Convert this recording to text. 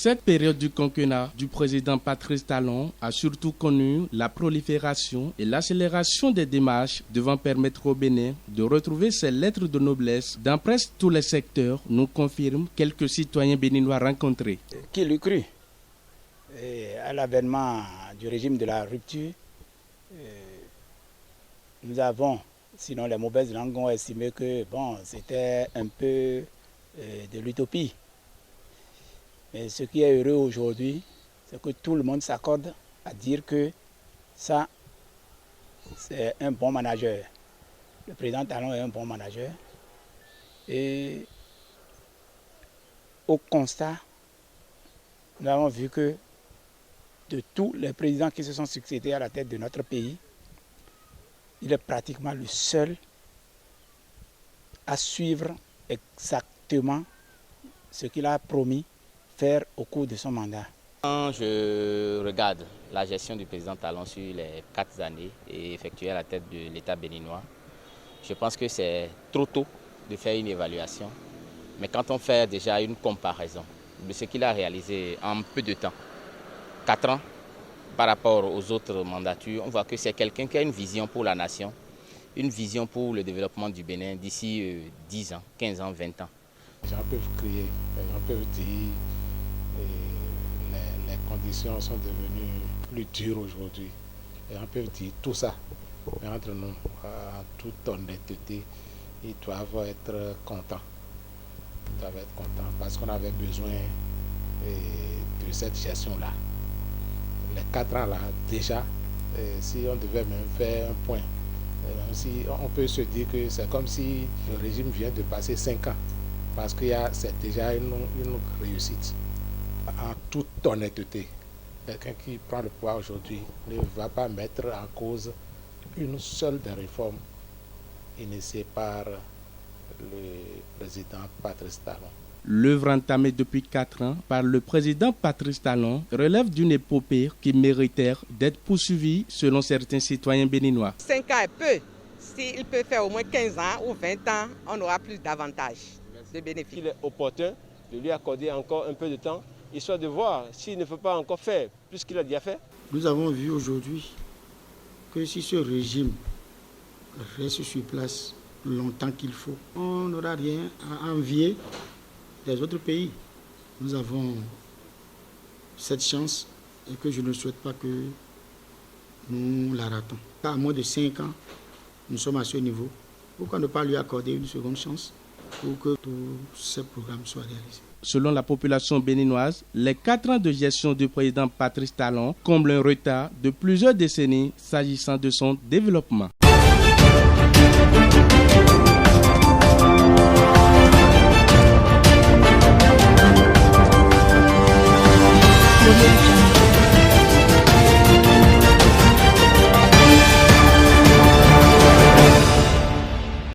Cette période du quinquennat du président Patrice Talon a surtout connu la prolifération et l'accélération des démarches devant permettre au Bénin de retrouver ses lettres de noblesse dans presque tous les secteurs, nous confirment quelques citoyens béninois rencontrés. Qui l'eût cru? À l'avènement du régime de la rupture, nous avons, sinon les mauvaises langues ont estimé que c'était un peu de l'utopie. Mais ce qui est heureux aujourd'hui, c'est que tout le monde s'accorde à dire que ça, c'est un bon manager. Le président Talon est un bon manager. Et au constat, nous avons vu que de tous les présidents qui se sont succédés à la tête de notre pays, il est pratiquement le seul à suivre exactement ce qu'il a promis faire au cours de son mandat. Quand je regarde la gestion du président Talon sur les 4 années et effectuée à la tête de l'État béninois, je pense que c'est trop tôt de faire une évaluation. Mais quand on fait déjà une comparaison de ce qu'il a réalisé en peu de temps, 4 ans par rapport aux autres mandatures, on voit que c'est quelqu'un qui a une vision pour la nation, une vision pour le développement du Bénin d'ici 10 ans, 15 ans, 20 ans. Les gens peuvent crier, les gens peuvent dire les conditions sont devenues plus dures aujourd'hui. Les gens peuvent dire tout ça. Mais entre nous, en toute honnêteté, ils doivent être contents. Ils doivent être contents parce qu'on avait besoin de cette gestion-là. Les 4 ans là, déjà, si on devait même faire un point, si on peut se dire que c'est comme si le régime vient de passer 5 ans. Parce que c'est déjà une réussite. En toute honnêteté, quelqu'un qui prend le pouvoir aujourd'hui ne va pas mettre en cause une seule des réformes initiées par le président Patrice Talon. L'œuvre entamée depuis 4 ans par le président Patrice Talon relève d'une épopée qui mériterait d'être poursuivie selon certains citoyens béninois. 5 ans est peu. S'il peut faire au moins 15 ans ou 20 ans, on aura plus d'avantages. Il est opportun de lui accorder encore un peu de temps, histoire de voir s'il ne peut pas encore faire plus qu'il a déjà fait. Nous avons vu aujourd'hui que si ce régime reste sur place longtemps qu'il faut, on n'aura rien à envier des autres pays. Nous avons cette chance et que je ne souhaite pas que nous la ratons. À moins de 5 ans, nous sommes à ce niveau. Pourquoi ne pas lui accorder une seconde chance pour que tous ces programmes soient réalisés? Selon la population béninoise, les 4 ans de gestion du président Patrice Talon comblent un retard de plusieurs décennies s'agissant de son développement.